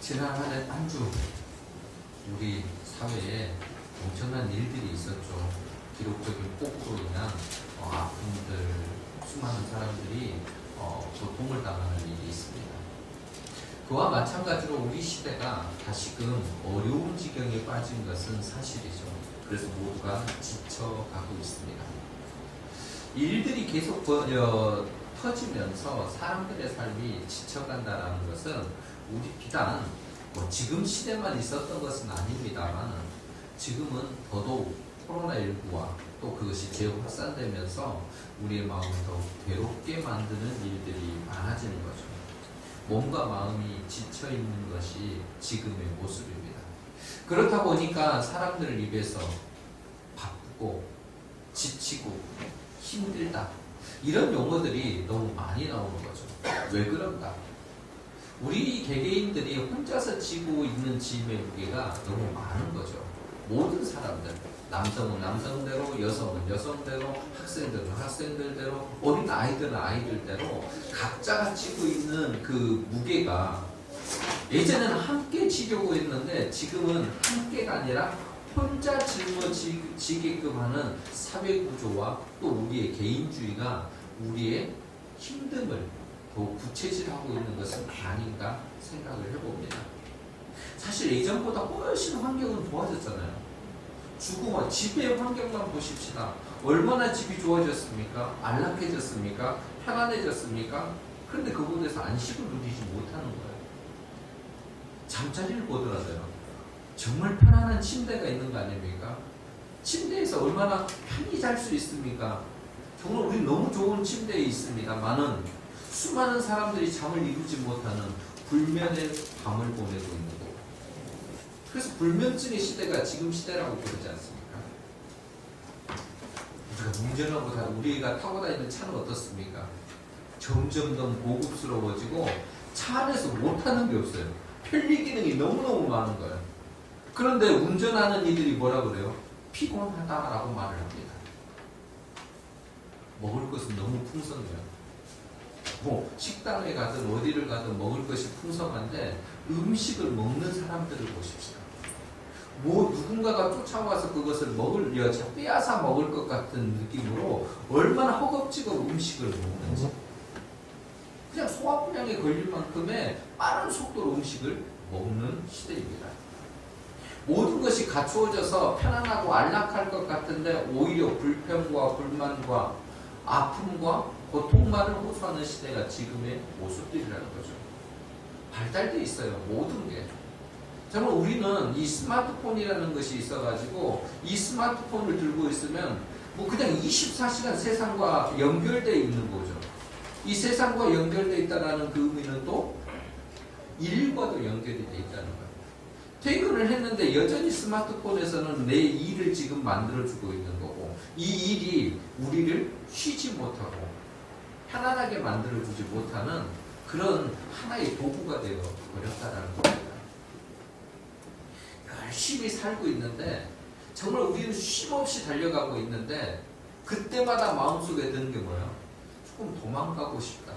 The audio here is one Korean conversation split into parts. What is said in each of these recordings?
지난 한 주 우리 사회에 엄청난 일들이 있었죠. 기록적인 폭우로 인한 아픔들, 수많은 사람들이 고통을 당하는 일이 있습니다. 그와 마찬가지로 우리 시대가 다시금 어려운 지경에 빠진 것은 사실이죠. 그래서 모두가 지쳐가고 있습니다. 일들이 계속 터지면서 사람들의 삶이 지쳐간다는 것은 우리 비단 지금 시대만 있었던 것은 아닙니다만 지금은 더더욱 코로나19와 또 그것이 재확산되면서 우리의 마음을 더욱 괴롭게 만드는 일들이 많아지는 거죠. 몸과 마음이 지쳐있는 것이 지금의 모습입니다. 그렇다 보니까 사람들 입에서 바쁘고 지치고 힘들다 이런 용어들이 너무 많이 나오는 거죠. 왜 그런가? 우리 개개인들이 혼자서 지고 있는 짐의 무게가 너무 많은 거죠. 모든 사람들, 남성은 남성대로, 여성은 여성대로, 학생들은 학생들대로, 어린 아이들은 아이들대로 각자가 지고 있는 그 무게가 예전에는 함께 지려고 했는데 지금은 함께가 아니라 혼자 짊어지게끔 하는 사회구조와 또 우리의 개인주의가 우리의 힘듦을 더 구체질하고 있는 것은 아닌가 생각을 해봅니다. 사실 예전보다 훨씬 환경은 좋아졌잖아요. 주거와 집의 환경만 보십시다. 얼마나 집이 좋아졌습니까? 안락해졌습니까? 편안해졌습니까? 그런데 그곳에서 안식을 누리지 못하는 거예요. 잠자리를 보더라도요. 정말 편안한 침대가 있는 거 아닙니까? 침대에서 얼마나 편히 잘 수 있습니까? 정말 우리 너무 좋은 침대에 있습니다만은 수많은 사람들이 잠을 이루지 못하는 불면의 밤을 보내고 있는 거고. 그래서 불면증의 시대가 지금 시대라고 그러지 않습니까? 우리가 운전하고 우리가 타고 다니는 차는 어떻습니까? 점점 더 고급스러워지고 차 안에서 못하는 게 없어요. 편리 기능이 너무너무 많은 거예요. 그런데 운전하는 이들이 뭐라 그래요? 피곤하다라고 말을 합니다. 먹을 것은 너무 풍성해요. 식당에 가든 어디를 가든 먹을 것이 풍성한데 음식을 먹는 사람들을 보십시오. 누군가가 쫓아와서 그것을 빼앗아 먹을 것 같은 느낌으로 얼마나 허겁지겁 음식을 먹는지. 그냥 소화불량에 걸릴 만큼의 빠른 속도로 음식을 먹는 시대입니다. 모든 것이 갖추어져서 편안하고 안락할 것 같은데 오히려 불평과 불만과 아픔과 고통만을 호소하는 시대가 지금의 모습들이라는 거죠. 발달돼 있어요. 모든 게. 정말 우리는 이 스마트폰이라는 것이 있어가지고 이 스마트폰을 들고 있으면 그냥 24시간 세상과 연결되어 있는 거죠. 이 세상과 연결되어 있다는 그 의미는 또 일과도 연결이 되어 있다는 거예요. 퇴근을 했는데 여전히 스마트폰에서는 내 일을 지금 만들어주고 있는 거고 이 일이 우리를 쉬지 못하고 편안하게 만들어주지 못하는 그런 하나의 도구가 되어 버렸다는 겁니다. 열심히 살고 있는데 정말 우리는 쉼없이 달려가고 있는데 그때마다 마음속에 드는 게 뭐예요? 조금 도망가고 싶다.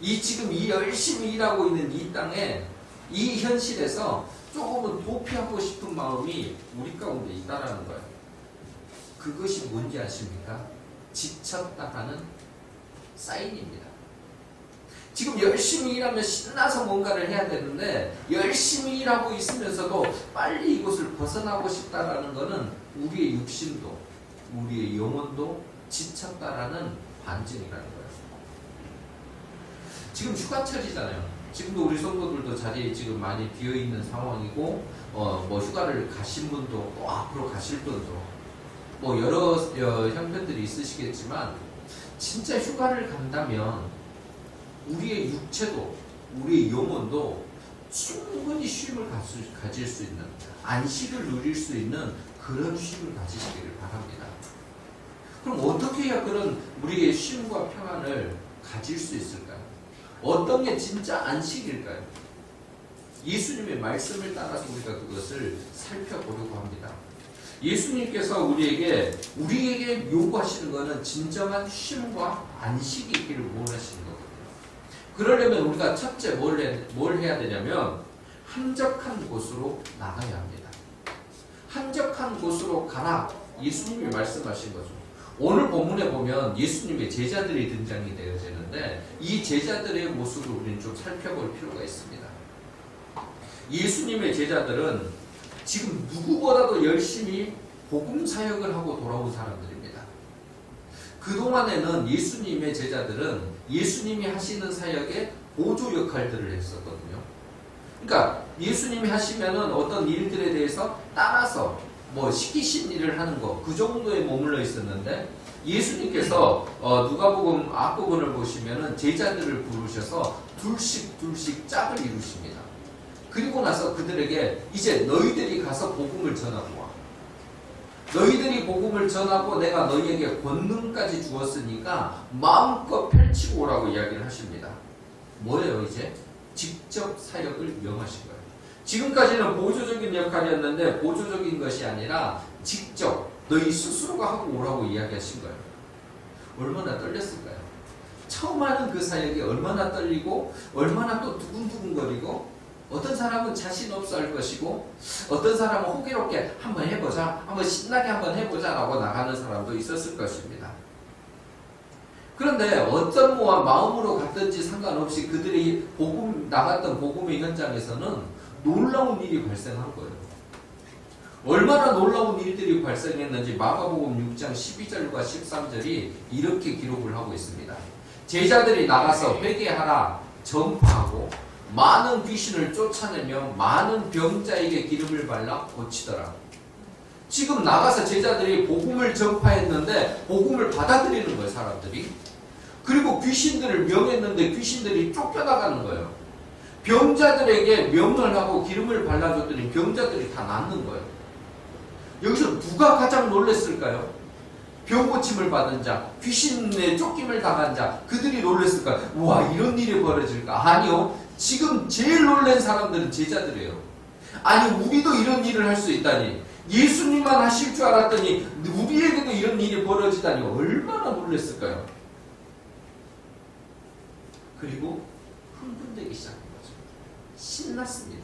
지금 이 열심히 일하고 있는 이 땅에 이 현실에서 조금은 도피하고 싶은 마음이 우리 가운데 있다라는 거예요. 그것이 뭔지 아십니까? 지쳤다 하는 사인입니다. 지금 열심히 일하면 신나서 뭔가를 해야 되는데 열심히 일하고 있으면서도 빨리 이곳을 벗어나고 싶다라는 것은 우리의 육신도 우리의 영혼도 지쳤다라는 반증이라는 거예요. 지금 휴가철이잖아요. 지금도 우리 성도들도 자리에 지금 많이 비어있는 상황이고 휴가를 가신 분도 또 앞으로 가실 분도 여러 형편들이 있으시겠지만 진짜 휴가를 간다면 우리의 육체도 우리의 영혼도 충분히 쉼을 가질 수 있는 안식을 누릴 수 있는 그런 쉼을 가지시기를 바랍니다. 그럼 어떻게 해야 그런 우리의 쉼과 평안을 가질 수 있을까요? 어떤 게 진짜 안식일까요? 예수님의 말씀을 따라서 우리가 그것을 살펴보려고 합니다. 예수님께서 우리에게 요구하시는 것은 진정한 쉼과 안식이 있기를 원하시는 거거든요. 그러려면 우리가 첫째 뭘 해야 되냐면 한적한 곳으로 나가야 합니다. 한적한 곳으로 가라. 예수님이 말씀하신 거죠. 오늘 본문에 보면 예수님의 제자들이 등장이 되어지는데 이 제자들의 모습을 우리는 좀 살펴볼 필요가 있습니다. 예수님의 제자들은 지금 누구보다도 열심히 복음 사역을 하고 돌아온 사람들입니다. 그동안에는 예수님의 제자들은 예수님이 하시는 사역에 보조 역할들을 했었거든요. 그러니까 예수님이 하시면은 어떤 일들에 대해서 따라서 뭐 시키신 일을 하는 거 그 정도에 머물러 있었는데 예수님께서 누가복음 앞부분을 보시면은 제자들을 부르셔서 둘씩 짝을 이루십니다. 그리고 나서 그들에게 이제 너희들이 가서 복음을 전하고 와. 너희들이 복음을 전하고 내가 너희에게 권능까지 주었으니까 마음껏 펼치고 오라고 이야기를 하십니다. 뭐예요 이제? 직접 사역을 명하신 거예요. 지금까지는 보조적인 역할이었는데 보조적인 것이 아니라 직접 너희 스스로가 하고 오라고 이야기하신 거예요. 얼마나 떨렸을까요? 처음 하는 그 사역이 얼마나 떨리고 얼마나 또 두근두근거리고 어떤 사람은 자신 없어 할 것이고 어떤 사람은 호기롭게 한번 해보자, 한번 신나게 한번 해보자 라고 나가는 사람도 있었을 것입니다. 그런데 어떤 마음으로 갔든지 상관없이 그들이 나갔던 복음의 현장에서는 놀라운 일이 발생한 거예요. 얼마나 놀라운 일들이 발생했는지 마가복음 6장 12절과 13절이 이렇게 기록을 하고 있습니다. 제자들이 나가서 회개하라 전파하고 많은 귀신을 쫓아내며 많은 병자에게 기름을 발라 고치더라. 지금 나가서 제자들이 복음을 전파했는데 복음을 받아들이는 거예요, 사람들이. 그리고 귀신들을 명했는데 귀신들이 쫓겨나가는 거예요. 병자들에게 명을 하고 기름을 발라줬더니 병자들이 다 낫는 거예요. 여기서 누가 가장 놀랐을까요? 병 고침을 받은 자, 귀신에 쫓김을 당한 자, 그들이 놀랐을까요? 와, 이런 일이 벌어질까? 아니요. 지금 제일 놀란 사람들은 제자들이에요. 아니, 우리도 이런 일을 할 수 있다니. 예수님만 하실 줄 알았더니 우리에게도 이런 일이 벌어지다니 얼마나 놀랐을까요? 그리고 흥분되기 시작한 거죠. 신났습니다.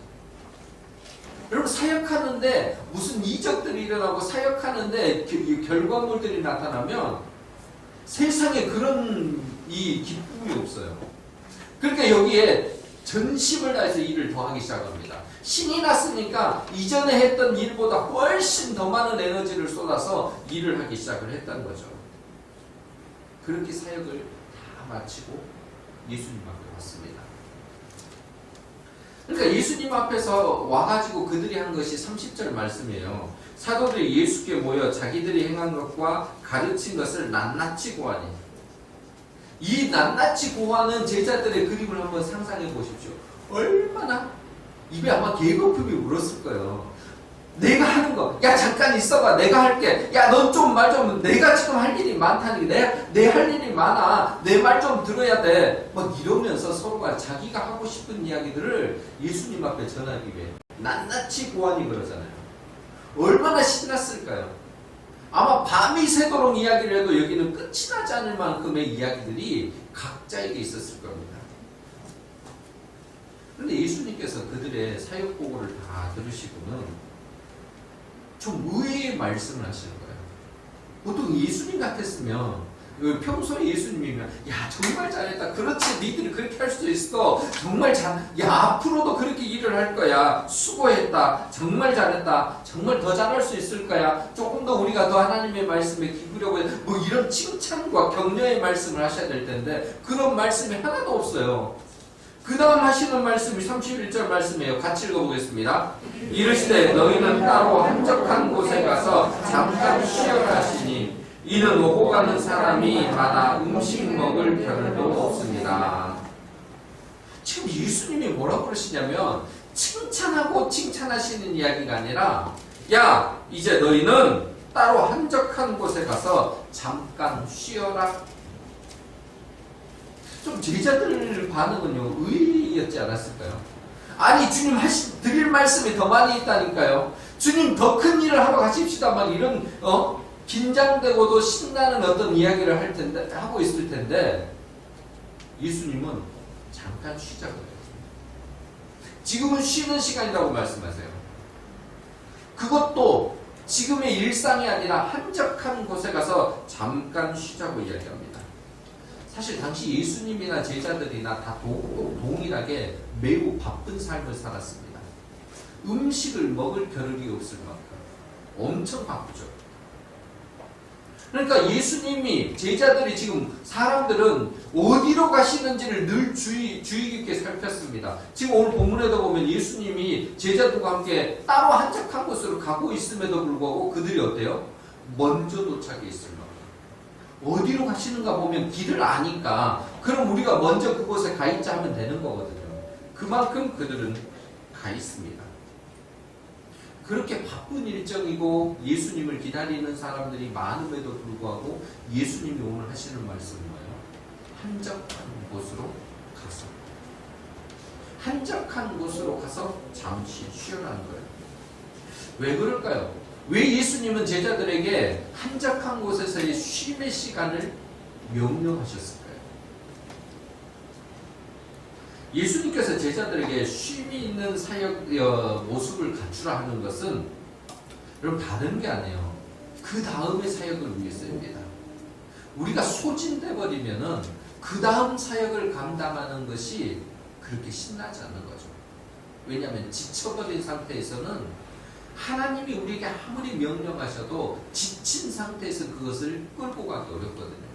여러분, 사역하는데 무슨 이적들이 일어나고 사역하는데 결과물들이 나타나면 세상에 그런 이 기쁨이 없어요. 그러니까 여기에 전심을 다해서 일을 더 하기 시작합니다. 신이 났으니까 이전에 했던 일보다 훨씬 더 많은 에너지를 쏟아서 일을 하기 시작을 했다는 거죠. 그렇게 사역을 다 마치고 예수님 앞에 왔습니다. 그러니까 예수님 앞에서 와가지고 그들이 한 것이 30절 말씀이에요. 사도들이 예수께 모여 자기들이 행한 것과 가르친 것을 낱낱이 고하니. 이 낱낱이 고하는 제자들의 그림을 한번 상상해 보십시오. 얼마나 입에 아마 개거품이 물었을 거예요. 내가 하는 거, 야 잠깐 있어봐, 내가 할게. 야 넌 좀 말 좀, 내가 지금 할 일이 많다니, 내 할 일이 많아. 내 말 좀 들어야 돼. 막 이러면서 서로가 자기가 하고 싶은 이야기들을 예수님 앞에 전하기 위해 낱낱이 고하니 그러잖아요. 얼마나 신났을까요? 아마 밤이 새도록 이야기를 해도 여기는 끝이 나지 않을 만큼의 이야기들이 각자에게 있었을 겁니다. 그런데 예수님께서 그들의 사역 보고를 다 들으시고는 좀 의외의 말씀을 하시는 거예요. 보통 예수님 같았으면 평소에 예수님이면 야 정말 잘했다. 그렇지, 니들이 그렇게 할 수도 있어. 정말 야 앞으로도 그렇게 일을 할 거야. 수고했다. 정말 잘했다. 정말 더 잘할 수 있을 거야. 조금 더 우리가 더 하나님의 말씀에 기쁘려고 해. 뭐 이런 칭찬과 격려의 말씀을 하셔야 될 텐데 그런 말씀이 하나도 없어요. 그 다음 하시는 말씀이 31절 말씀이에요. 같이 읽어보겠습니다. 이르시되 너희는 따로 한적한 곳에 가서 잠깐 쉬어라 하시니 이는 오고 가는 사람이 많아 음식 먹을 겨를도 없습니다. 지금 예수님이 뭐라고 그러시냐면 칭찬하고 칭찬하시는 이야기가 아니라 야 이제 너희는 따로 한적한 곳에 가서 잠깐 쉬어라. 좀 제자들 반응은요 의리였지 않았을까요? 아니 주님 드릴 말씀이 더 많이 있다니까요. 주님 더 큰 일을 하러 가십시다. 막 이런 긴장되고도 신나는 어떤 이야기를 할 텐데 하고 있을 텐데 예수님은 잠깐 쉬자고 해요. 지금은 쉬는 시간이라고 말씀하세요. 그것도 지금의 일상이 아니라 한적한 곳에 가서 잠깐 쉬자고 이야기합니다. 사실 당시 예수님이나 제자들이나 다 동일하게 매우 바쁜 삶을 살았습니다. 음식을 먹을 겨를이 없을 만큼 엄청 바쁘죠. 그러니까 예수님이, 제자들이 지금, 사람들은 어디로 가시는지를 늘 주의 깊게 살폈습니다. 지금 오늘 본문에도 보면 예수님이 제자들과 함께 따로 한적한 곳으로 가고 있음에도 불구하고 그들이 어때요? 먼저 도착해 있을 만큼. 어디로 가시는가 보면 길을 아니까 그럼 우리가 먼저 그곳에 가 있자 하면 되는 거거든요. 그만큼 그들은 가 있습니다. 그렇게 바쁜 일정이고 예수님을 기다리는 사람들이 많음에도 불구하고 예수님이 오늘 하시는 말씀은 뭐예요? 한적한 곳으로 가서, 한적한 곳으로 가서 잠시 쉬어라는 거예요. 왜 그럴까요? 왜 예수님은 제자들에게 한적한 곳에서의 쉼의 시간을 명령하셨을까요? 예수님께서 제자들에게 쉼이 있는 사역 모습을 갖추라 하는 것은 여러분 다른 게 아니에요. 그 다음의 사역을 위해서입니다. 우리가 소진돼 버리면은 그 다음 사역을 감당하는 것이 그렇게 신나지 않는 거죠. 왜냐하면 지쳐버린 상태에서는 하나님이 우리에게 아무리 명령하셔도 지친 상태에서 그것을 끌고 가기 어렵거든요.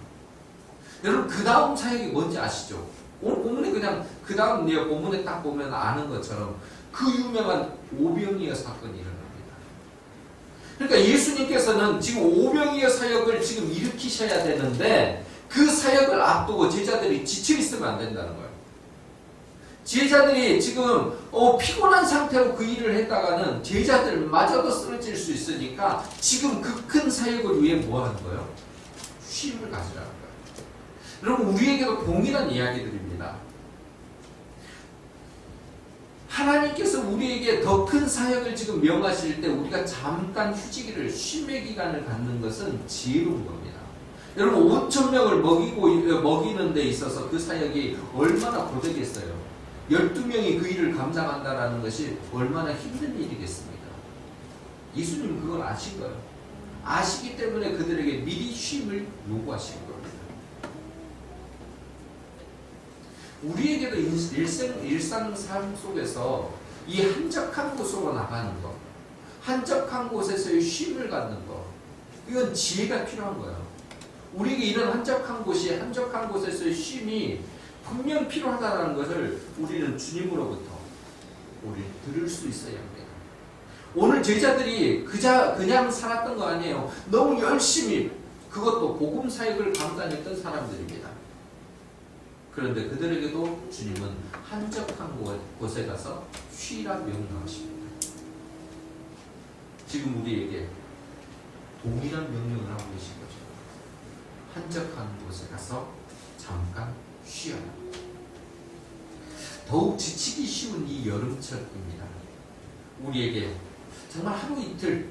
여러분 그 다음 사역이 뭔지 아시죠? 오늘 본문에 그냥 그 다음 본문에 딱 보면 아는 것처럼 그 유명한 오병이어 사건이 일어납니다. 그러니까 예수님께서는 지금 오병이어 사역을 지금 일으키셔야 되는데 그 사역을 앞두고 제자들이 지쳐 있으면 안 된다는 거예요. 제자들이 지금 피곤한 상태로 그 일을 했다가는 제자들마저도 쓰러질 수 있으니까 지금 그 큰 사역을 위해 뭐 하는 거예요? 쉼을 가지라는 거예요. 여러분 우리에게도 동일한 이야기들입니다. 하나님께서 우리에게 더 큰 사역을 지금 명하실 때 우리가 잠깐 휴지기를 쉼의 기간을 갖는 것은 지혜로운 겁니다. 여러분 5,000명을 먹이는 데 있어서 그 사역이 얼마나 고되겠어요. 12명이 그 일을 감당한다는 것이 얼마나 힘든 일이겠습니까? 예수님은 그걸 아신 거예요. 아시기 때문에 그들에게 미리 쉼을 요구하신 겁니다. 우리에게도 일상 삶 속에서 이 한적한 곳으로 나가는 것, 한적한 곳에서의 쉼을 갖는 것, 이건 지혜가 필요한 거예요. 우리에게 이런 한적한 곳에서의 쉼이 분명 필요하다는 것을 우리는 주님으로부터 우리 들을 수 있어야 합니다. 오늘 제자들이 그냥 살았던 거 아니에요. 너무 열심히 그것도 복음 사역을 감당했던 사람들입니다. 그런데 그들에게도 주님은 한적한 곳에 가서 쉬라 명령하십니다. 지금 우리에게 동일한 명령을 하고 계신 거죠. 한적한 곳에 가서 잠깐 쉬어라. 더욱 지치기 쉬운 이 여름철입니다. 우리에게 정말 하루 이틀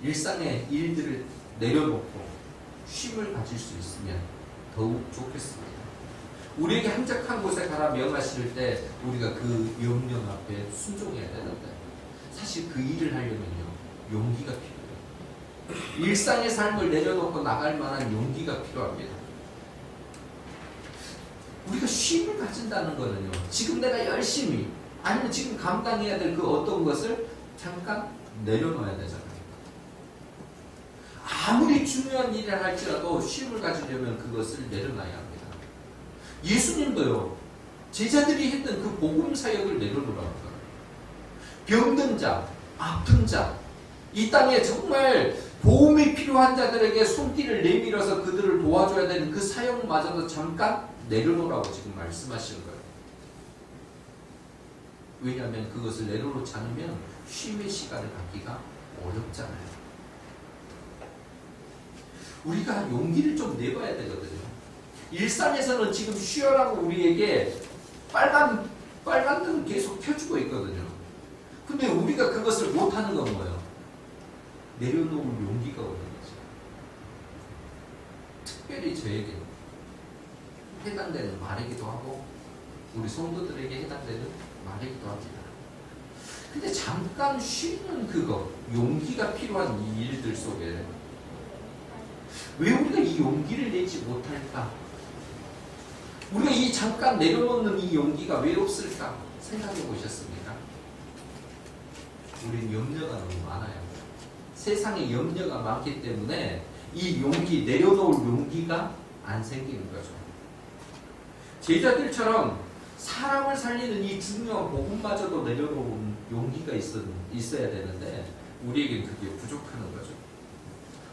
일상의 일들을 내려놓고 쉼을 가질 수 있으면 더욱 좋겠습니다. 우리에게 한적한 곳에 가라 명하실 때 우리가 그 명령 앞에 순종해야 되는데 사실 그 일을 하려면요 용기가 필요해요. 일상의 삶을 내려놓고 나갈 만한 용기가 필요합니다. 우리가 쉼을 가진다는 거는요 지금 내가 열심히 아니면 지금 감당해야 될 그 어떤 것을 잠깐 내려놓아야 되잖아요. 아무리 중요한 일을 할지라도 쉼을 가지려면 그것을 내려놔야 합니다. 예수님도요 제자들이 했던 그 복음 사역을 내려놓으라고 합니다. 병든 자, 아픈 자, 이 땅에 정말 도움이 필요한 자들에게 손길을 내밀어서 그들을 도와줘야 되는 그 사역마저도 잠깐 내려놓으라고 지금 말씀하시는 거예요. 왜냐하면 그것을 내려놓지 않으면 쉼의 시간을 갖기가 어렵잖아요. 우리가 용기를 좀 내봐야 되거든요. 일상에서는 지금 쉬어라고 우리에게 빨간 등을 계속 켜주고 있거든요. 근데 우리가 그것을 못하는 건 뭐예요? 내려놓을 용기가 없는 거죠. 특별히 저에게 해당되는 말이기도 하고 우리 성도들에게 해당되는 말이기도 합니다. 근데 잠깐 쉬는 그거, 용기가 필요한 이 일들 속에 왜 우리가 이 용기를 내지 못할까? 우리가 이 잠깐 내려놓는 이 용기가 왜 없을까? 생각해 보셨습니까? 우린 염려가 너무 많아요. 세상에 염려가 많기 때문에 이 용기, 내려놓을 용기가 안 생기는 거죠. 제자들처럼 사람을 살리는 이 중요한 복음마저도 내려놓은 용기가 있어야 되는데 우리에겐 그게 부족하는 거죠.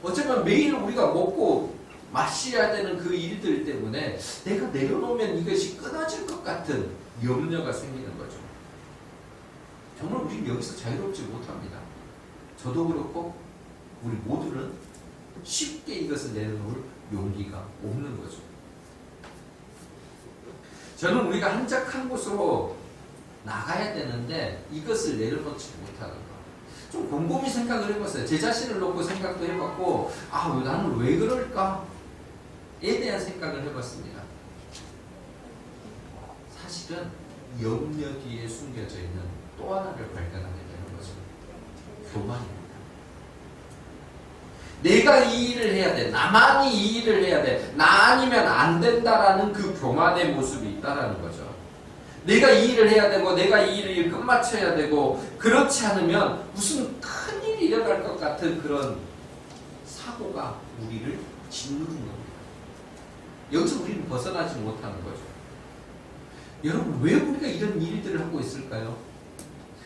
어쩌면 매일 우리가 먹고 마셔야 되는 그 일들 때문에 내가 내려놓으면 이것이 끊어질 것 같은 염려가 생기는 거죠. 정말 우리는 여기서 자유롭지 못합니다. 저도 그렇고 우리 모두는 쉽게 이것을 내려놓을 용기가 없는 거죠. 저는 우리가 한적한 곳으로 나가야 되는데 이것을 내려놓지 못하는 거. 좀 곰곰이 생각을 해봤어요. 제 자신을 놓고 생각도 해봤고 나는 왜 그럴까에 대한 생각을 해봤습니다. 사실은 염려 뒤에 숨겨져 있는 또 하나를 발견하게 되는 거죠. 교만입니다. 내가 이 일을 해야 돼. 나만이 이 일을 해야 돼. 나 아니면 안 된다라는 그 교만의 모습이 있다라는 거죠. 내가 이 일을 해야 되고 내가 이 일을 끝마쳐야 되고 그렇지 않으면 무슨 큰일이 일어날 것 같은 그런 사고가 우리를 짓누르는 겁니다. 여기서 우리는 벗어나지 못하는 거죠. 여러분 왜 우리가 이런 일들을 하고 있을까요?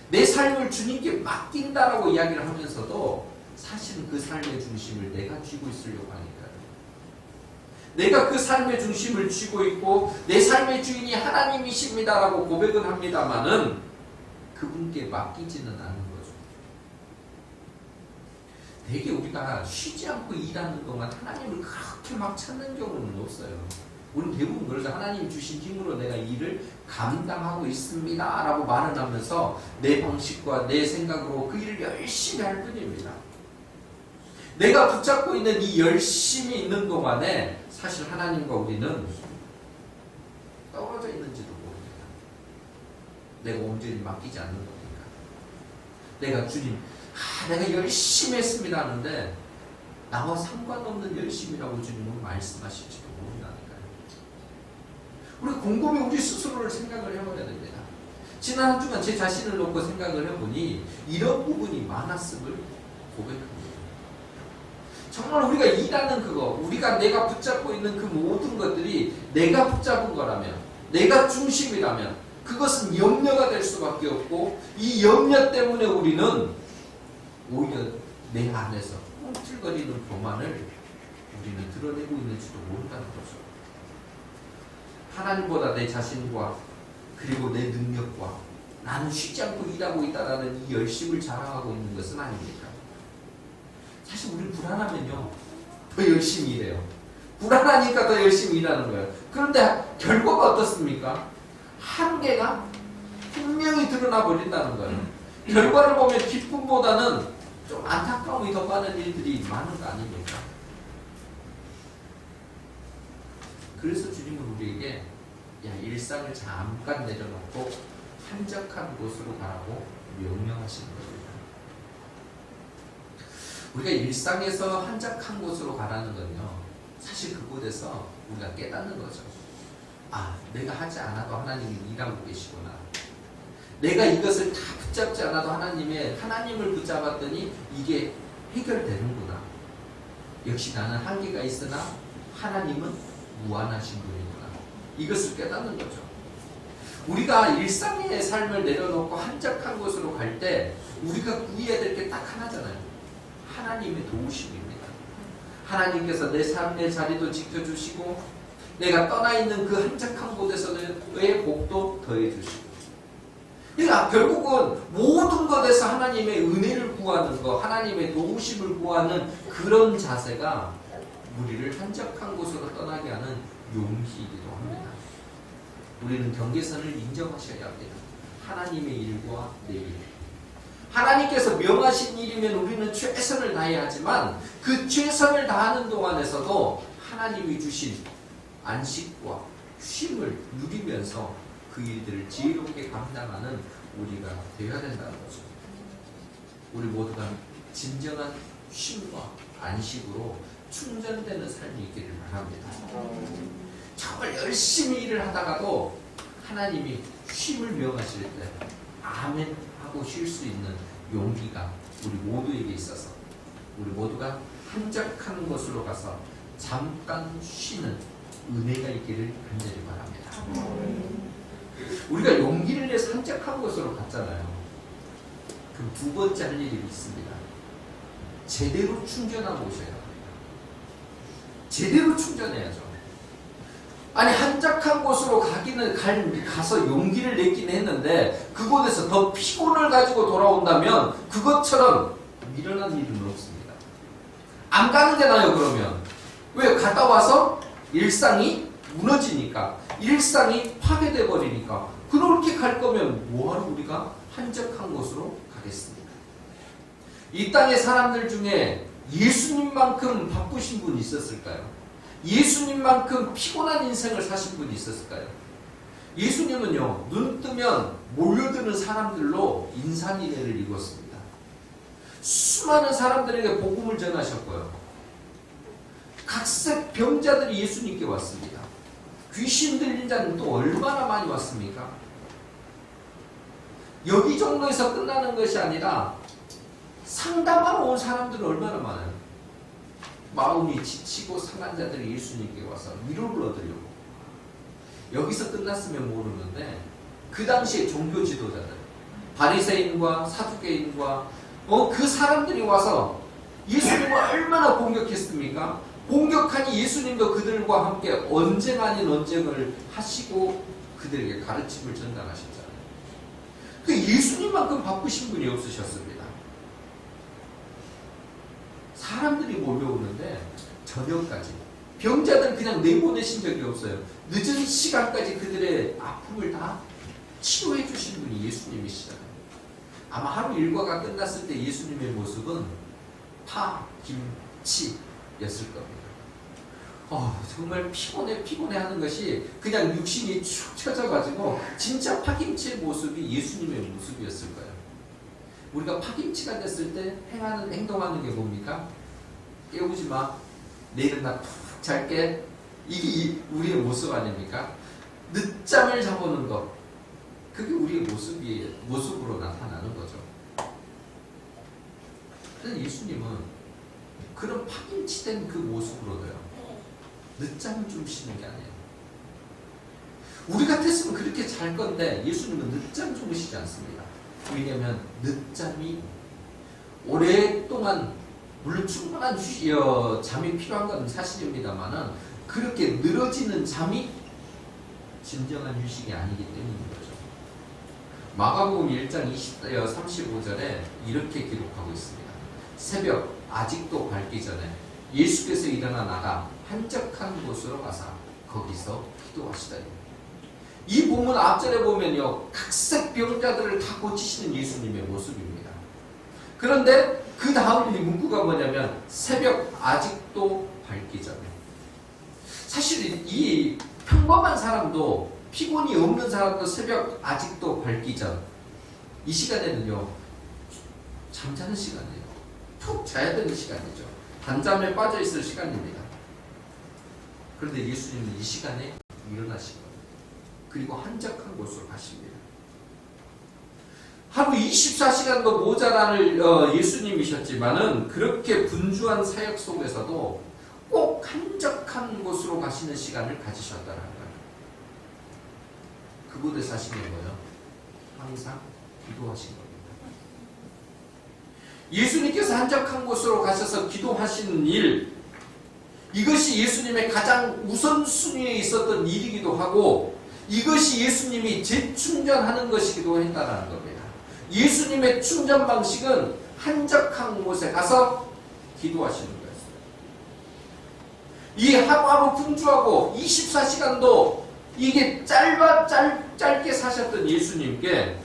내 삶을 주님께 맡긴다라고 이야기를 하면서도 사실은 그 삶의 중심을 내가 쥐고 있으려고 하니까요. 내가 그 삶의 중심을 쥐고 있고 내 삶의 주인이 하나님이십니다라고 고백은 합니다마는 그분께 맡기지는 않는 거죠. 되게 우리가 쉬지 않고 일하는 동안 하나님을 그렇게 막 찾는 경우는 없어요. 우리는 대부분 그러죠. 하나님 주신 힘으로 내가 일을 감당하고 있습니다 라고 말을 하면서 내 방식과 내 생각으로 그 일을 열심히 할 뿐입니다. 내가 붙잡고 있는 이 열심히 있는 동안에 사실 하나님과 우리는 떨어져 있는지도 모릅니다. 내가 온전히 맡기지 않는 거니까. 내가 주님, 내가 열심히 했습니다 하는데 나와 상관없는 열심이라고 주님은 말씀하실지도 모른다니까요. 우리 곰곰이 우리 스스로를 생각을 해봐야 됩니다. 지난 한 주간 제 자신을 놓고 생각을 해보니 이런 부분이 많았음을 고백합니다. 정말 우리가 일하는 그거, 내가 붙잡고 있는 그 모든 것들이 내가 붙잡은 거라면, 내가 중심이라면 그것은 염려가 될 수밖에 없고 이 염려 때문에 우리는 오히려 내 안에서 꿈틀거리는 교만을 우리는 드러내고 있는지도 모른다는 거죠. 하나님보다 내 자신과 그리고 내 능력과 나는 쉬지 않고 일하고 있다는 이 열심을 자랑하고 있는 것은 아닙니까? 사실 우리는 불안하면요 더 열심히 일해요. 불안하니까 더 열심히 일하는 거예요. 그런데 결과가 어떻습니까? 한계가 분명히 드러나 버린다는 거예요. 결과를 보면 기쁨보다는 좀 안타까움이 더 많은 일들이 많은 거 아닙니까? 그래서 주님은 우리에게 일상을 잠깐 내려놓고 한적한 곳으로 가라고 명령하시는 겁니다. 우리가 일상에서 한적한 곳으로 가라는 건요, 사실 그곳에서 우리가 깨닫는 거죠. 내가 하지 않아도 하나님이 일하고 계시구나. 내가 이것을 다 붙잡지 않아도 하나님을 붙잡았더니 이게 해결되는구나. 역시 나는 한계가 있으나 하나님은 무한하신 분이구나. 이것을 깨닫는 거죠. 우리가 일상의 삶을 내려놓고 한적한 곳으로 갈 때 우리가 구해야 될 게 딱 하나잖아요. 하나님의 도우심입니다. 하나님께서 내 삶의 자리도 지켜주시고 내가 떠나 있는 그 한적한 곳에서의 복도 더해주시고, 그러니까 결국은 모든 것에서 하나님의 은혜를 구하는 것, 하나님의 도우심을 구하는 그런 자세가 우리를 한적한 곳으로 떠나게 하는 용기이기도 합니다. 우리는 경계선을 인정하셔야 합니다. 하나님의 일과 내 일. 하나님께서 명하신 일이면 우리는 최선을 다해야 하지만 그 최선을 다하는 동안에서도 하나님이 주신 안식과 쉼을 누리면서 그 일들을 지혜롭게 감당하는 우리가 되어야 된다는 거죠. 우리 모두가 진정한 쉼과 안식으로 충전되는 삶이 있기를 바랍니다. 정말 열심히 일을 하다가도 하나님이 쉼을 명하실 때 아멘 하고 쉴 수 있는 용기가 우리 모두에게 있어서 우리 모두가 한적한 곳으로 가서 잠깐 쉬는 은혜가 있기를 간절히 바랍니다. 우리가 용기를 내서 한적한 곳으로 갔잖아요. 그럼 두 번째 할 일이 있습니다. 제대로 충전하고 오셔야 합니다. 제대로 충전해야죠. 아니 한적한 곳으로 가서 용기를 냈긴 했는데 그곳에서 더 피곤을 가지고 돌아온다면 그것처럼 미련한 일은 없습니다. 안 가는 게 나아요. 그러면 왜? 갔다 와서 일상이 무너지니까, 일상이 파괴돼 버리니까. 그렇게 갈 거면 뭐하러 우리가 한적한 곳으로 가겠습니까? 이 땅의 사람들 중에 예수님만큼 바쁘신 분이 있었을까요? 예수님만큼 피곤한 인생을 사신 분이 있었을까요? 예수님은요, 눈 뜨면 몰려드는 사람들로 인산인해를 이뤘습니다. 수많은 사람들에게 복음을 전하셨고요. 각색 병자들이 예수님께 왔습니다. 귀신 들린 자는 또 얼마나 많이 왔습니까? 여기 정도에서 끝나는 것이 아니라 상담하러 온 사람들은 얼마나 많아요. 마음이 지치고 상한 자들이 예수님께 와서 위로를 얻으려고. 여기서 끝났으면 모르는데 그 당시에 종교 지도자들, 바리새인과 사두개인과 그 사람들이 와서 예수님을 얼마나 공격했습니까? 공격하니 예수님도 그들과 함께 언쟁 아닌 언쟁을 하시고 그들에게 가르침을 전달하셨잖아요. 그 예수님만큼 바쁘신 분이 없으셨습니다. 사람들이 몰려오는데 저녁까지 병자들 그냥 내보내신 적이 없어요. 늦은 시간까지 그들의 아픔을 다 치료해 주신 분이 예수님이시잖아요. 아마 하루 일과가 끝났을 때 예수님의 모습은 파, 김, 치였을 겁니다. 정말 피곤해 하는 것이 그냥 육신이 축 처져가지고 진짜 파김치의 모습이 예수님의 모습이었을 거예요. 우리가 파김치가 됐을 때 행동하는 게 뭡니까? 깨우지 마. 내일은 나 푹 잘게. 이게 우리의 모습 아닙니까? 늦잠을 자보는 것. 그게 우리의 모습으로 나타나는 거죠. 그런데 예수님은 그런 파김치된 그 모습으로도요. 늦잠을 좀 쉬는 게 아니에요. 우리 같았으면 그렇게 잘 건데 예수님은 늦잠 주무시지 않습니다. 왜냐하면 늦잠이 오랫동안 물론 충분한 잠이 필요한 건 사실입니다만은 그렇게 늘어지는 잠이 진정한 휴식이 아니기 때문인 거죠. 마가복음 1장 35절에 이렇게 기록하고 있습니다. 새벽 아직도 밝기 전에 예수께서 일어나 나가 한적한 곳으로 가사 거기서 기도하시다니. 이 본문 앞절에 보면요, 각색 병자들을 다 고치시는 예수님의 모습입니다. 그런데 그 다음 문구가 뭐냐면 새벽 아직도 밝기 전에. 사실 이 평범한 사람도 피곤이 없는 사람도 새벽 아직도 밝기 전 이 시간에는요 잠자는 시간이에요. 푹 자야 되는 시간이죠. 단잠에 빠져 있을 시간입니다. 그런데 예수님은 이 시간에 일어나시고 그리고 한적한 곳으로 가십니다. 하루 24시간도 모자랄 예수님이셨지만은 그렇게 분주한 사역 속에서도 꼭 한적한 곳으로 가시는 시간을 가지셨다는 거예요. 그곳에 사시는 거예요. 항상 기도하신 겁니다. 예수님께서 한적한 곳으로 가셔서 기도하시는 일, 이것이 예수님의 가장 우선순위에 있었던 일이기도 하고 이것이 예수님이 재충전하는 것이기도 했다는 겁니다. 예수님의 충전 방식은 한적한 곳에 가서 기도하시는 거였어요. 이 하루하루 분주하고 24시간도 이게 짧게 사셨던 예수님께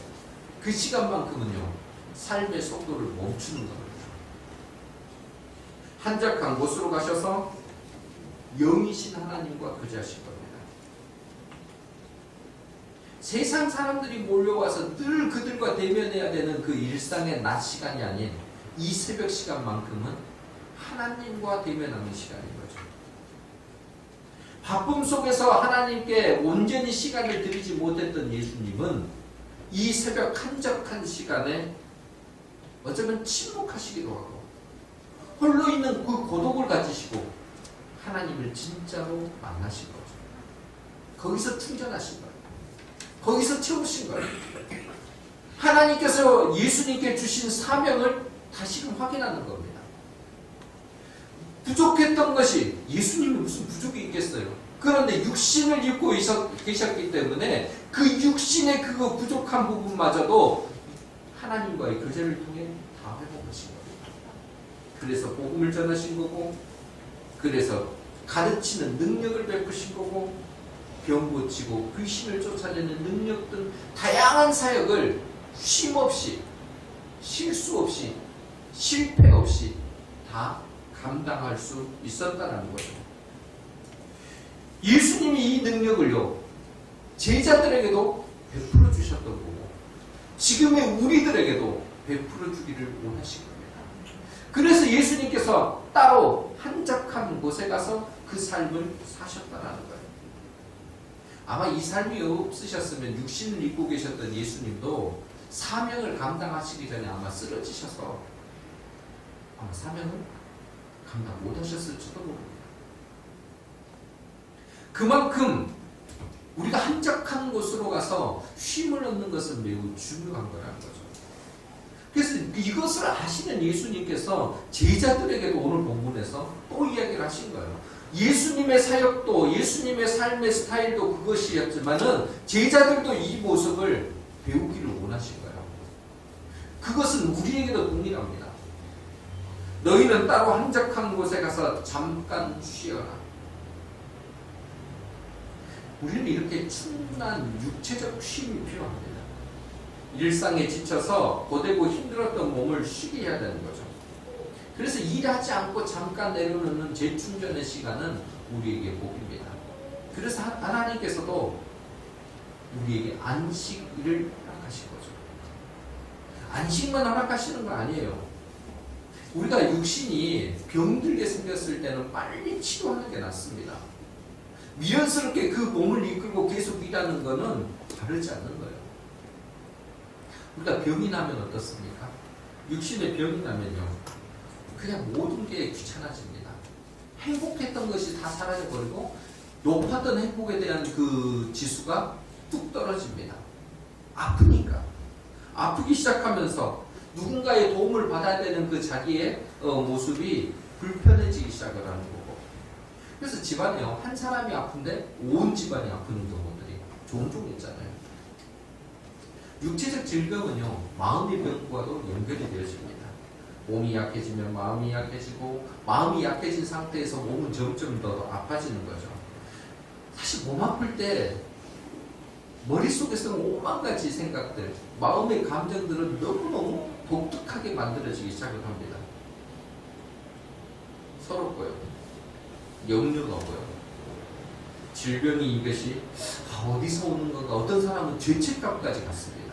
그 시간만큼은요 삶의 속도를 멈추는 겁니다. 한적한 곳으로 가셔서 영이신 하나님과 교제하실 겁니다. 세상 사람들이 몰려와서 늘 그들과 대면해야 되는 그 일상의 낮 시간이 아닌 이 새벽 시간만큼은 하나님과 대면하는 시간인 거죠. 바쁨 속에서 하나님께 온전히 시간을 드리지 못했던 예수님은 이 새벽 한적한 시간에 어쩌면 침묵하시기도 하고 홀로 있는 그 고독을 가지시고 하나님을 진짜로 만나신 거죠. 거기서 충전하신 거예요. 거기서 채우신 거예요. 하나님께서 예수님께 주신 사명을 다시금 확인하는 겁니다. 부족했던 것이 예수님이 무슨 부족이 있겠어요. 그런데 육신을 입고 계셨기 때문에 그 육신의 그 부족한 부분마저도 하나님과의 교제를 통해 다 회복하신 겁니다. 그래서 복음을 전하신 거고, 그래서 가르치는 능력을 베푸신 거고, 병 고치고 귀신을 쫓아내는 능력 등 다양한 사역을 쉼없이, 실수 없이, 실패 없이 다 감당할 수 있었다는 거죠. 예수님이 이 능력을요, 제자들에게도 베풀어 주셨던 거고, 지금의 우리들에게도 베풀어 주기를 원하신 겁니다. 그래서 예수님께서 따로 한적한 곳에 가서 그 삶을 사셨다는 거예요. 아마 이 삶이 없으셨으면 육신을 입고 계셨던 예수님도 사명을 감당하시기 전에 아마 쓰러지셔서 아마 사명을 감당 못하셨을지도 모릅니다. 그만큼 우리가 한적한 곳으로 가서 쉼을 얻는 것은 매우 중요한 거라는 거죠. 그래서 이것을 아시는 예수님께서 제자들에게도 오늘 본문에서 또 이야기를 하신 거예요. 예수님의 사역도 예수님의 삶의 스타일도 그것이었지만은 제자들도 이 모습을 배우기를 원하신 거예요. 그것은 우리에게도 동일합니다. 너희는 따로 한적한 곳에 가서 잠깐 쉬어라. 우리는 이렇게 충분한 육체적 쉼이 필요합니다. 일상에 지쳐서 고되고 힘들었던 몸을 쉬게 해야 되는 거죠. 그래서 일하지 않고 잠깐 내려놓는 재충전의 시간은 우리에게 복입니다. 그래서 하나님께서도 우리에게 안식일을 허락하신 거죠. 안식만 허락하시는 거 아니에요. 우리가 육신이 병들게 생겼을 때는 빨리 치료하는 게 낫습니다. 미련스럽게 그 몸을 이끌고 계속 일하는 거는 바르지 않는 거예요. 우리가 병이 나면 어떻습니까? 육신에 병이 나면요, 그냥 모든 게 귀찮아집니다. 행복했던 것이 다 사라져버리고 높았던 행복에 대한 그 지수가 뚝 떨어집니다. 아프니까. 아프기 시작하면서 누군가의 도움을 받아야 되는 그 자기의 모습이 불편해지기 시작을 하는 거고. 그래서 집안에요, 한 사람이 아픈데 온 집안이 아픈 경우들이 종종 있잖아요. 육체적 질병은요, 마음의 병과도 연결이 되어집니다. 몸이 약해지면 마음이 약해지고, 마음이 약해진 상태에서 몸은 점점 더 아파지는 거죠. 사실 몸 아플 때 머릿속에서는 오만 가지 생각들, 마음의 감정들은 너무너무 독특하게 만들어지기 시작을 합니다. 서럽고요, 역력하고요, 질병이 이것이 어디서 오는 건가. 어떤 사람은 죄책감까지 갖습니다.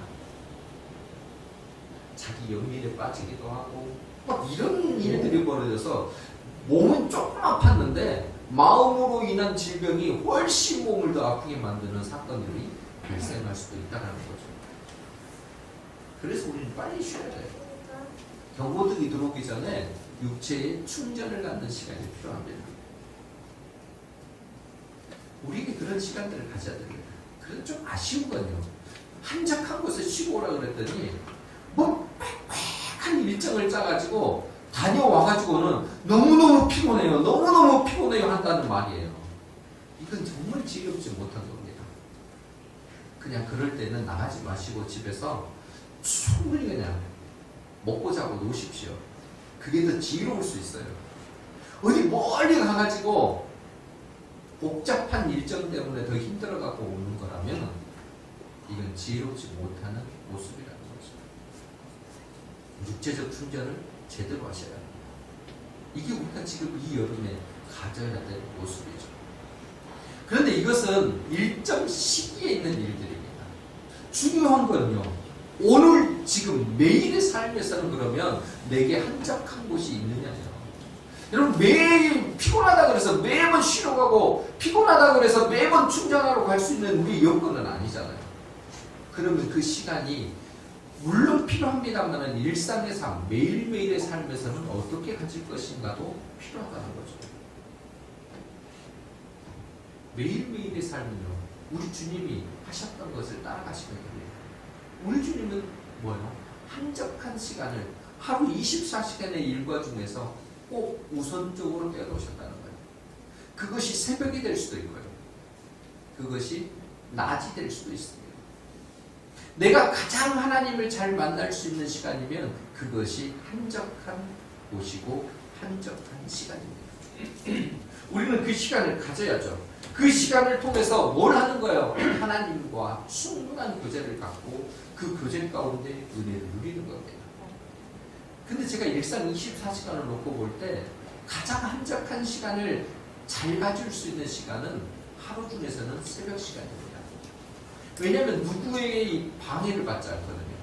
자기 연민에 빠지기도 하고 막 이런 일들이 벌어져서 몸은 조금 아팠는데 마음으로 인한 질병이 훨씬 몸을 더 아프게 만드는 사건들이 발생할 수도 있다는 거죠. 그래서 우리는 빨리 쉬어야 돼요. 경고등이 들어오기 전에 육체에 충전을 갖는 시간이 필요합니다. 우리에게 그런 시간들을 가져야 됩니다. 그래서 좀 아쉬운 건요, 한적한 곳에 쉬고 오라 그랬더니 뭐 빽빽한 일정을 짜가지고 다녀와가지고는 너무너무 피곤해요, 너무너무 피곤해요 한다는 말이에요. 이건 정말 지겹지 못한 겁니다. 그냥 그럴 때는 나가지 마시고 집에서 충분히 그냥 먹고 자고 노십시오. 그게 더 지혜로울 수 있어요. 어디 멀리 가가지고 복잡한 일정 때문에 더 힘들어갖고 오는 거라면 이건 지혜롭지 못하는 모습이라는 거죠. 육체적 충전을 제대로 하셔야 합니다. 이게 우리가 지금 이 여름에 가져야 될 모습이죠. 그런데 이것은 일정 시기에 있는 일들입니다. 중요한 건요. 오늘 지금 매일의 삶에서는 그러면 내게 한적한 곳이 있느냐죠. 여러분 매일 피곤하다 그래서 매번 쉬러 가고 피곤하다 그래서 매번 충전하러 갈 수 있는 우리 여건은 아니잖아요. 그러면 그 시간이 물론 필요합니다만 일상의 삶, 매일매일의 삶에서는 어떻게 가질 것인가도 필요하다는 거죠. 매일매일의 삶은요. 우리 주님이 하셨던 것을 따라가시면 됩니다. 우리 주님은 뭐예요? 한적한 시간을 하루 24시간의 일과 중에서 꼭 우선적으로 떼어놓으셨다는 거예요. 그것이 새벽이 될 수도 있고요. 그것이 낮이 될 수도 있습니다. 내가 가장 하나님을 잘 만날 수 있는 시간이면 그것이 한적한 곳이고 한적한 시간입니다. 우리는 그 시간을 가져야죠. 그 시간을 통해서 뭘 하는 거예요? 하나님과 충분한 교제를 갖고 그 교제 가운데 은혜를 누리는 겁니다. 근데 제가 일상 24시간을 놓고 볼 때 가장 한적한 시간을 잘 가질 수 있는 시간은 하루 중에서는 새벽 시간입니다. 왜냐하면 누구에게 방해를 받지 않거든요.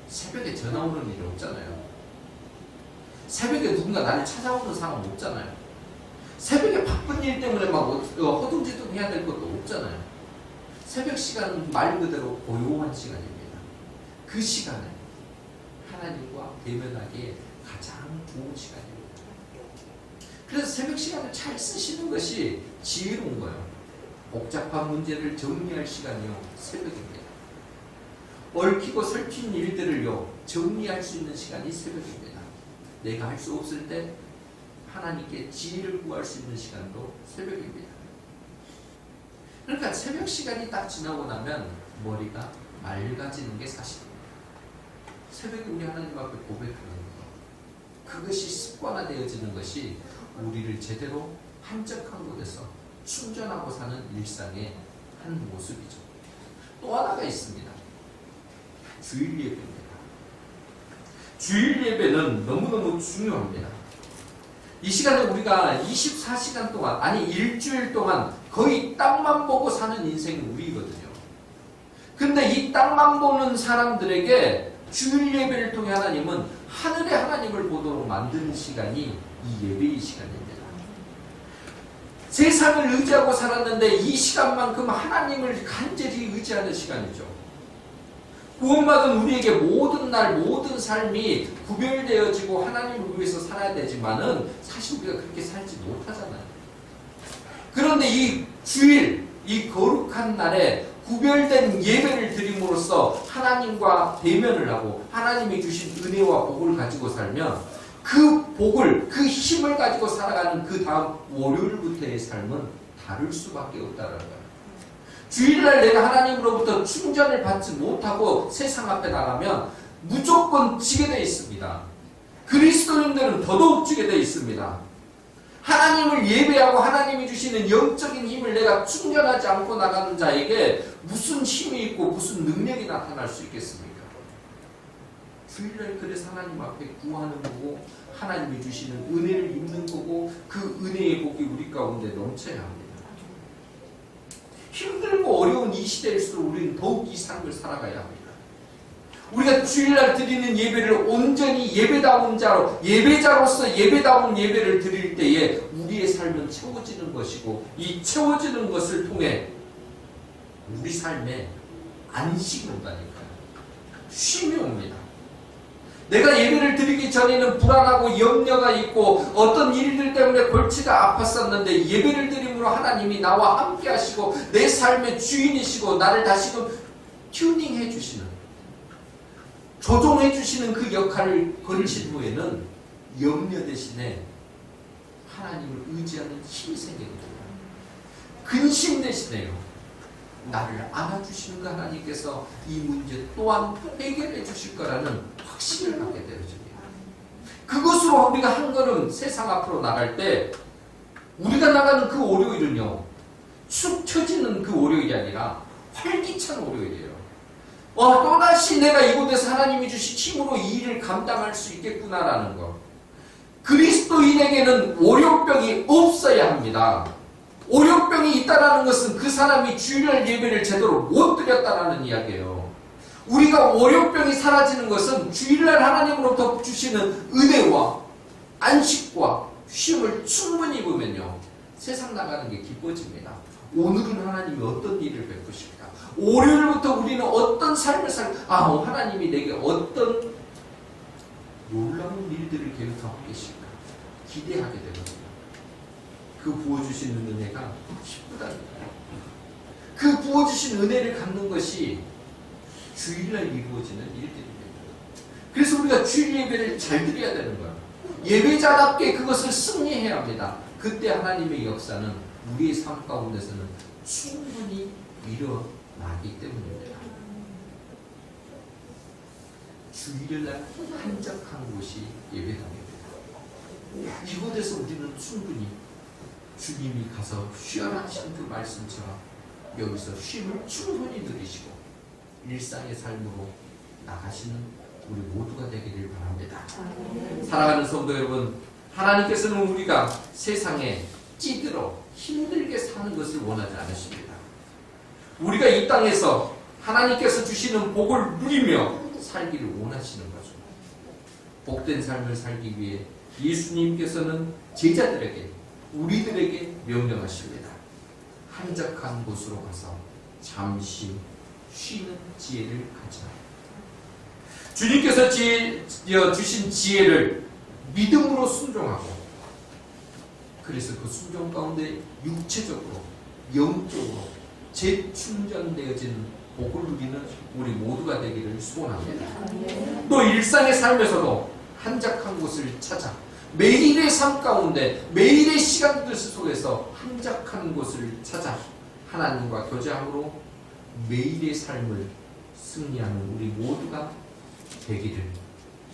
새벽에 전화 오는 일이 없잖아요. 새벽에 누군가 나를 찾아오는 상황 없잖아요. 새벽에 바쁜 일 때문에 막 허둥지둥 해야 될 것도 없잖아요. 새벽 시간은 말 그대로 고요한 시간입니다. 그 시간에 하나님과 대면하기에 가장 좋은 시간입니다. 그래서 새벽 시간을 잘 쓰시는 것이 지혜로운 거예요. 복잡한 문제를 정리할 시간이요. 새벽입니다. 얽히고 설킨 일들을요. 정리할 수 있는 시간이 새벽입니다. 내가 할 수 없을 때 하나님께 지혜를 구할 수 있는 시간도 새벽입니다. 그러니까 새벽 시간이 딱 지나고 나면 머리가 맑아지는 게 사실입니다. 새벽에 우리 하나님 앞에 고백하는 것, 그것이 습관화되어지는 것이 우리를 제대로 한적한 곳에서 충전하고 사는 일상의 한 모습이죠. 또 하나가 있습니다. 주일 예배입니다. 주일 예배는 너무너무 중요합니다. 이 시간에 우리가 24시간 동안, 아니 일주일 동안 거의 땅만 보고 사는 인생이 우리거든요. 근데 이 땅만 보는 사람들에게 주일 예배를 통해 하나님은 하늘의 하나님을 보도록 만드는 시간이 이 예배의 시간입니다. 세상을 의지하고 살았는데 이 시간만큼 하나님을 간절히 의지하는 시간이죠. 구원받은 우리에게 모든 날 모든 삶이 구별되어지고 하나님을 위해서 살아야 되지만은 사실 우리가 그렇게 살지 못하잖아요. 그런데 이 주일, 이 거룩한 날에 구별된 예배를 드림으로써 하나님과 대면을 하고 하나님이 주신 은혜와 복을 가지고 살면 그 복을, 그 힘을 가지고 살아가는 그 다음 월요일부터의 삶은 다를 수밖에 없다는 거예요. 주일날 내가 하나님으로부터 충전을 받지 못하고 세상 앞에 나가면 무조건 지게 되어 있습니다. 그리스도인들은 더더욱 지게 되어 있습니다. 하나님을 예배하고 하나님이 주시는 영적인 힘을 내가 충전하지 않고 나가는 자에게 무슨 힘이 있고 무슨 능력이 나타날 수 있겠습니까? 주일날 그래서 하나님 앞에 구하는 거고 하나님이 주시는 은혜를 입는 거고 그 은혜의 복이 우리 가운데 넘쳐야 합니다. 힘들고 어려운 이 시대일수록 우리는 더욱 이 삶을 살아가야 합니다. 우리가 주일날 드리는 예배를 온전히 예배다운 자로, 예배자로서 예배다운 예배를 드릴 때에 우리의 삶은 채워지는 것이고 이 채워지는 것을 통해 우리 삶에 안식이 온다니까요. 쉼이 옵니다. 내가 예배를 드리기 전에는 불안하고 염려가 있고 어떤 일들 때문에 골치가 아팠었는데 예배를 드림으로 하나님이 나와 함께 하시고 내 삶의 주인이시고 나를 다시금 튜닝해 주시는, 조종해 주시는 그 역할을 거친 후에는 염려 대신에 하나님을 의지하는 힘이 생기는 거예요. 근심 대신에요. 나를 안아주시는 그 하나님께서 이 문제 또한 해결해 주실 거라는 확신을 갖게 되어집니다. 그것으로 우리가 한 걸음 세상 앞으로 나갈 때 우리가 나가는 그 월요일은요, 축 처지는 그 월요일이 아니라 활기찬 월요일이에요. 또다시 내가 이곳에서 하나님이 주신 힘으로 이 일을 감당할 수 있겠구나라는 것. 그리스도인에게는 월요병이 없어야 합니다. 월요병이 있다라는 것은 그 사람이 주일날 예배를 제대로 못 드렸다라는 이야기예요. 우리가 월요병이 사라지는 것은 주일날 하나님으로부터 주시는 은혜와 안식과 쉼을 충분히 입으면요, 세상 나가는 게 기뻐집니다. 오늘은 하나님이 어떤 일을 베푸실까? 월요일부터 우리는 어떤 삶을 하나님이 내게 어떤 놀라운 일들을 계획하고 계실까? 기대하게 되거든요. 그 부어주시는 은혜가 기쁘다는 거예요. 그 부어주신 은혜를 갖는 것이 주일날 이루어지는 일들입니다. 그래서 우리가 주일 예배를 잘 드려야 되는 거예요. 예배자답게 그것을 승리해야 합니다. 그때 하나님의 역사는 우리의 삶 가운데서는 충분히 일어나기 때문입니다. 주일날 한적한 곳이 예배당입니다. 이곳에서 우리는 충분히 주님이 가서 쉬어라 하신 그 말씀처럼 여기서 쉼을 충분히 누리시고 일상의 삶으로 나가시는 우리 모두가 되기를 바랍니다. 사랑하는 성도 여러분, 하나님께서는 우리가 세상에 찌들어 힘들게 사는 것을 원하지 않으십니다. 우리가 이 땅에서 하나님께서 주시는 복을 누리며 살기를 원하시는 거죠. 복된 삶을 살기 위해 예수님께서는 제자들에게, 우리들에게 명령하십니다. 한적한 곳으로 가서 잠시 쉬는 지혜를 가지라. 주님께서 주신 지혜를 믿음으로 순종하고, 그래서 그 순종 가운데 육체적으로, 영적으로 재충전되어진 복을 누리는 우리 모두가 되기를 소원합니다. 또 일상의 삶에서도 한적한 곳을 찾아 매일의 삶 가운데, 매일의 시간들 속에서 한적한 곳을 찾아 하나님과 교제함으로 매일의 삶을 승리하는 우리 모두가 되기를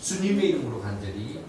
주님의 이름으로 간절히